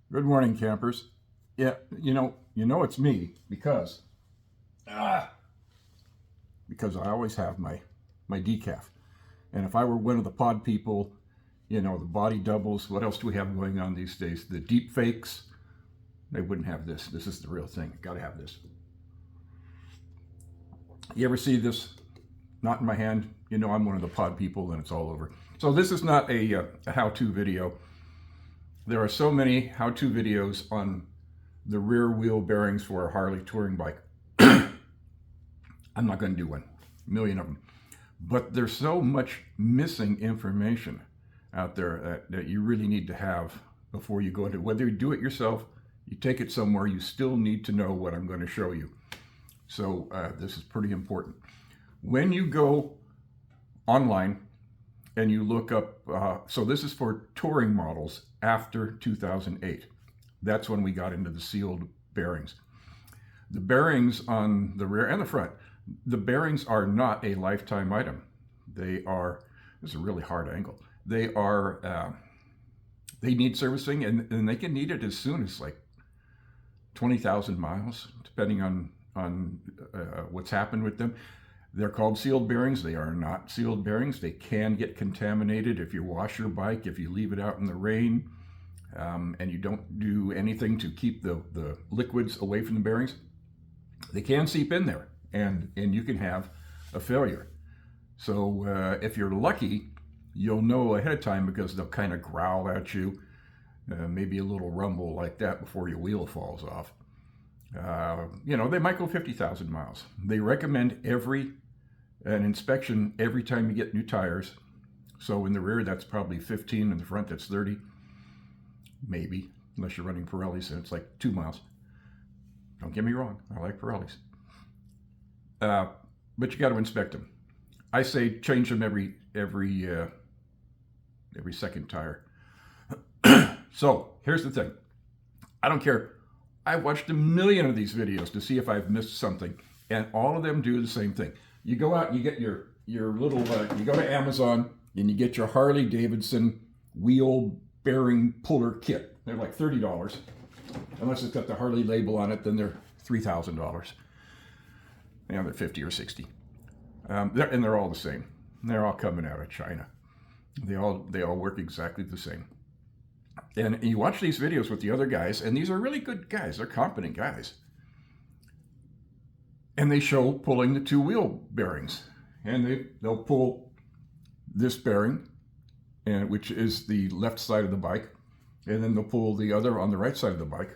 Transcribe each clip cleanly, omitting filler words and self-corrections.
Good morning, campers. Yeah, you know it's me ah, because I always have my decaf. And if I were one of the pod people, the body doubles, what else do we have going on these days? The deep fakes, they wouldn't have this. This is the real thing. Got to have this. You ever see this? Not in my hand. I'm one of the pod people, and it's all over. So this is not a how-to video. There are so many how-to videos on the rear wheel bearings for a Harley touring bike. I'm not going to do one, a million of them. But there's so much missing information out there that you really need to have before you go into it. Whether you do it yourself, you take it somewhere, you still need to know what I'm going to show you. So this is pretty important. When you go online and you look up, so this is for touring models after 2008. That's when we got into the sealed bearings. The bearings on the rear and the front, the bearings are not a lifetime item. They are, this is a really hard angle. They need servicing, and they can need it as soon as like 20,000 miles, depending on what's happened with them. They're called sealed bearings. They are not sealed bearings. They can get contaminated if you wash your bike, if you leave it out in the rain, and you don't do anything to keep the liquids away from the bearings. They can seep in there, and you can have a failure. So if you're lucky, you'll know ahead of time because they'll kind of growl at you, maybe a little rumble like that before your wheel falls off. They might go 50,000 miles. They recommend an inspection every time you get new tires. So in the rear, that's probably 15. In the front, that's 30. Maybe, unless you're running Pirellis, and it's like 2 miles. Don't get me wrong, I like Pirellis. But you got to inspect them. I say change them every second tire. So here's the thing. I don't care. I've watched a million of these videos to see if I've missed something, and all of them do the same thing. You go out and you get your little, you go to Amazon and you get your Harley Davidson wheel bearing puller kit. They're like $30. Unless it's got the Harley label on it, then they're $3,000. They're 50 or 60. And they're all the same. They're all coming out of China. They all work exactly the same. And you watch these videos with the other guys, and these are really good guys. They're competent guys. And they show pulling the two wheel bearings. And they'll pull this bearing, which is the left side of the bike, and then they'll pull the other on the right side of the bike.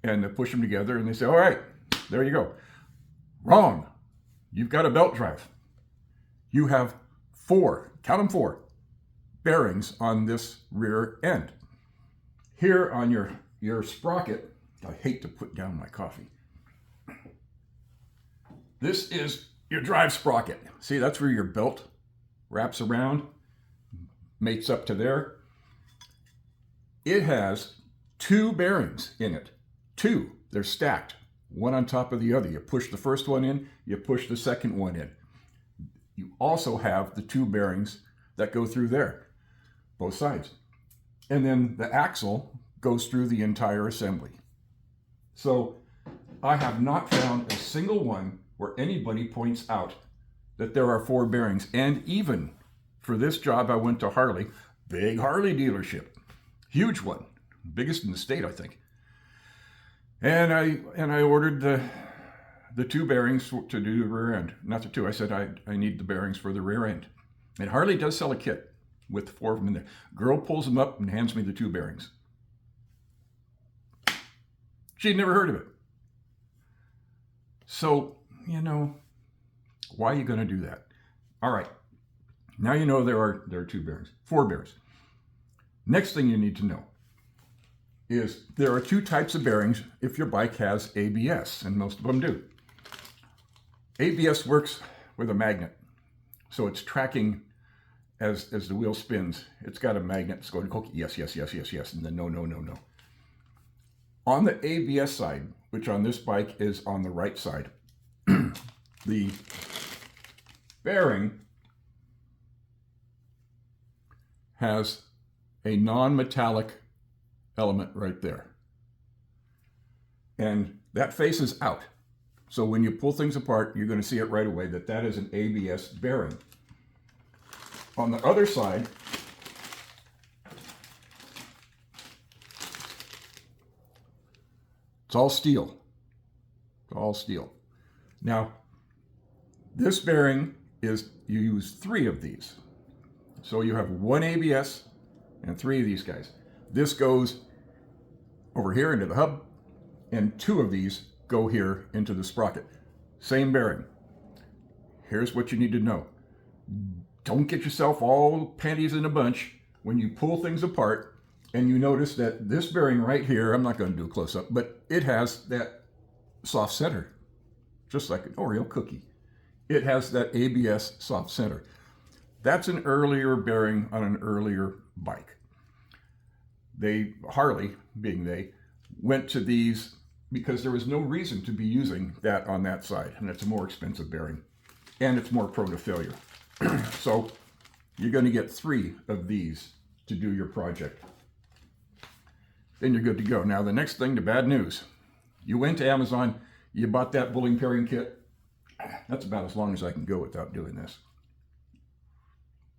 And they push them together, and they say, all right, there you go. Wrong. You've got a belt drive. You have 4, count them 4, bearings on this rear end. Here on your sprocket, I hate to put down my coffee. This is your drive sprocket. See, that's where your belt wraps around, mates up to there. It has 2 bearings in it. 2. They're stacked, one on top of the other. You push the first one in, you push the second one in. You also have the 2 bearings that go through there, both sides. And then the axle goes through the entire assembly. So I have not found a single one where anybody points out that there are 4 bearings. And even for this job, I went to Harley, big Harley dealership, huge one, biggest in the state, I think. And I ordered the 2 bearings to do the rear end. Not the 2. I said I need the bearings for the rear end. And Harley does sell a kit with 4 of them in there. Girl pulls them up and hands me the 2 bearings. She'd never heard of it. So, why are you going to do that? All right. Now you know there are 2 bearings, 4 bearings. Next thing you need to know is there are 2 types of bearings if your bike has ABS, and most of them do. ABS works with a magnet. So it's tracking as the wheel spins. It's got a magnet. It's going, okay, yes, and then no. On the ABS side, which on this bike is on the right side, the bearing has a non-metallic element right there. And that faces out. So when you pull things apart, you're going to see it right away that that is an ABS bearing. On the other side, it's all steel. It's all steel. Now, this bearing is, you use 3 of these. So you have 1 ABS and 3 of these guys. This goes over here into the hub, and 2 of these go here into the sprocket. Same bearing. Here's what you need to know. Don't get yourself all panties in a bunch when you pull things apart and you notice that this bearing right here, I'm not going to do a close-up, but it has that soft center, just like an Oreo cookie. It has that ABS soft center. That's an earlier bearing on an earlier bike. Harley, being they, went to these because there was no reason to be using that on that side, and it's a more expensive bearing, and it's more prone to failure. So you're going to get 3 of these to do your project. Then you're good to go. Now the next thing, the bad news. You went to Amazon, you bought that bowling pairing kit. That's about as long as I can go without doing this.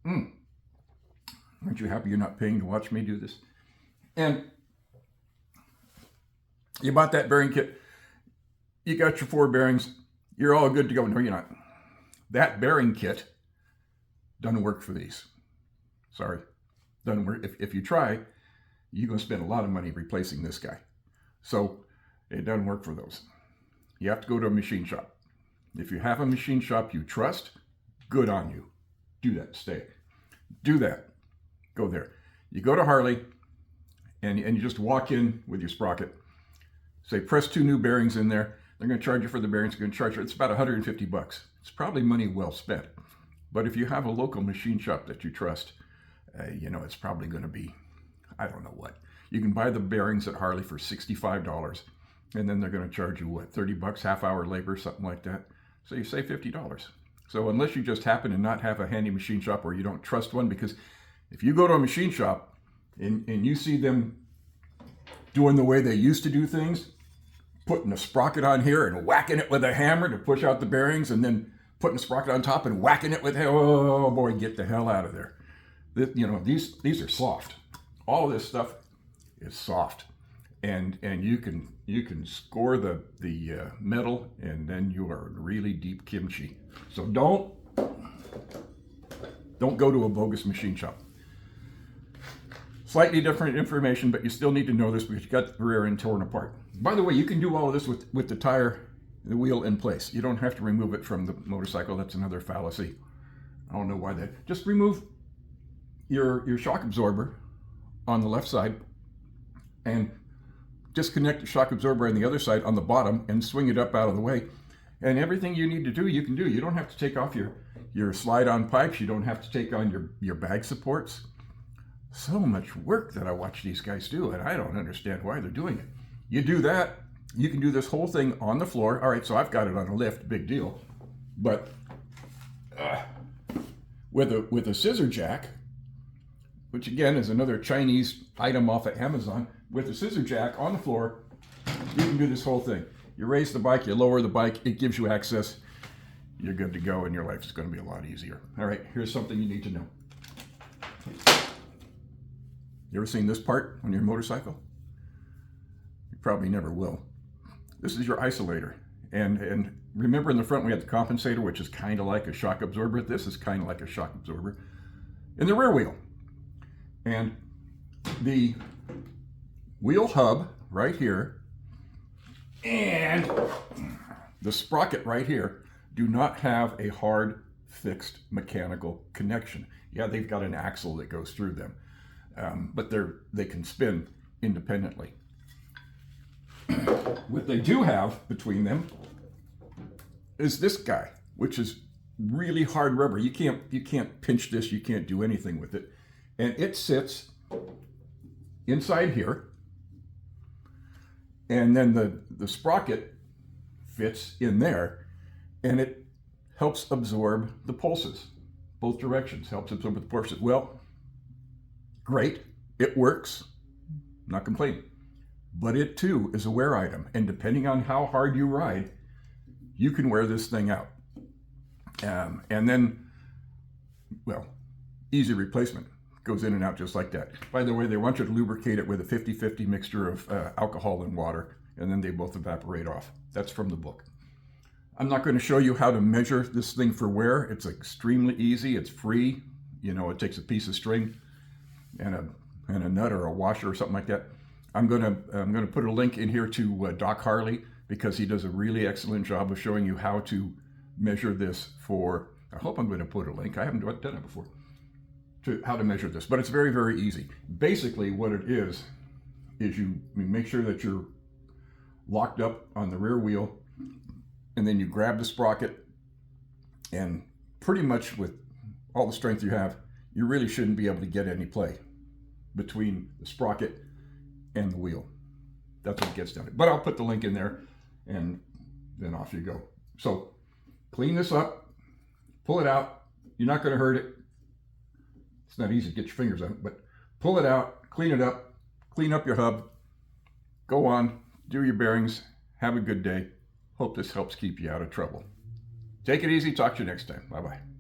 Aren't you happy you're not paying to watch me do this? And you bought that bearing kit. You got your 4 bearings. You're all good to go. No, you're not. That bearing kit doesn't work for these. Sorry. Doesn't work. If you try, you're going to spend a lot of money replacing this guy. So it doesn't work for those. You have to go to a machine shop. If you have a machine shop you trust, good on you. Do that. Stay. Do that. Go there. You go to Harley and you just walk in with your sprocket. Say, press 2 new bearings in there. They're going to charge you for the bearings. They're going to charge you. It's about $150. It's probably money well spent. But if you have a local machine shop that you trust, it's probably going to be, I don't know what. You can buy the bearings at Harley for $65, and then they're going to charge you, what, $30, half-hour labor, something like that. So you save $50. So unless you just happen to not have a handy machine shop or you don't trust one, because if you go to a machine shop and you see them doing the way they used to do things, putting a sprocket on here and whacking it with a hammer to push out the bearings, and then putting a sprocket on top and whacking it with, oh boy, get the hell out of there. These are soft. All of this stuff is soft, and you can score the metal, and then you are really deep kimchi. So don't go to a bogus machine shop. Slightly different information, but you still need to know this because you got the rear end torn apart. By the way, you can do all of this with the wheel in place. You don't have to remove it from the motorcycle. That's another fallacy. I don't know why that. Just remove your shock absorber on the left side and disconnect the shock absorber on the other side on the bottom and swing it up out of the way. And everything you need to do, you can do. You don't have to take off your slide-on pipes. You don't have to take on your bag supports. So much work that I watch these guys do, and I don't understand why they're doing it. You do that, you can do this whole thing on the floor. All right, so I've got it on a lift, big deal. But with a scissor jack, which again is another Chinese item off of Amazon, with a scissor jack on the floor, you can do this whole thing. You raise the bike, you lower the bike, it gives you access. You're good to go, and your life is going to be a lot easier. All right, here's something you need to know. You ever seen this part on your motorcycle? You probably never will. This is your isolator. And remember in the front we had the compensator, which is kind of like a shock absorber. This is kind of like a shock absorber in the rear wheel. And the wheel hub right here and the sprocket right here do not have a hard fixed mechanical connection. Yeah, they've got an axle that goes through them. But they can spin independently. What they do have between them is this guy, which is really hard rubber. You can't pinch this. You can't do anything with it, and it sits inside here. And then the sprocket fits in there, and it helps absorb the pulses, both directions. Helps absorb the pulses. Well. Great, it works. not complaining. But it too is a wear item. And depending on how hard you ride, you can wear this thing out. And then, well, easy replacement. Goes in and out just like that. By the way, they want you to lubricate it with a 50-50 mixture of alcohol and water, and then they both evaporate off. That's from the book. I'm not going to show you how to measure this thing for wear. It's extremely easy. It's free. You know, it takes a piece of string and a nut or a washer or something like that. I'm gonna put a link in here to Doc Harley, because he does a really excellent job of showing you how to measure this for. I hope I'm going to put a link. I haven't done it before. To how to measure this, but it's very, very easy. Basically, what it is you make sure that you're locked up on the rear wheel, and then you grab the sprocket, and pretty much with all the strength you have, you really shouldn't be able to get any play between the sprocket and the wheel. That's what gets done. But I'll put the link in there, and then off you go. So clean this up, pull it out. You're not going to hurt it. It's not easy to get your fingers on it, but pull it out, clean it up, clean up your hub, go on, do your bearings, have a good day. Hope this helps keep you out of trouble. Take it easy. Talk to you next time. Bye-bye.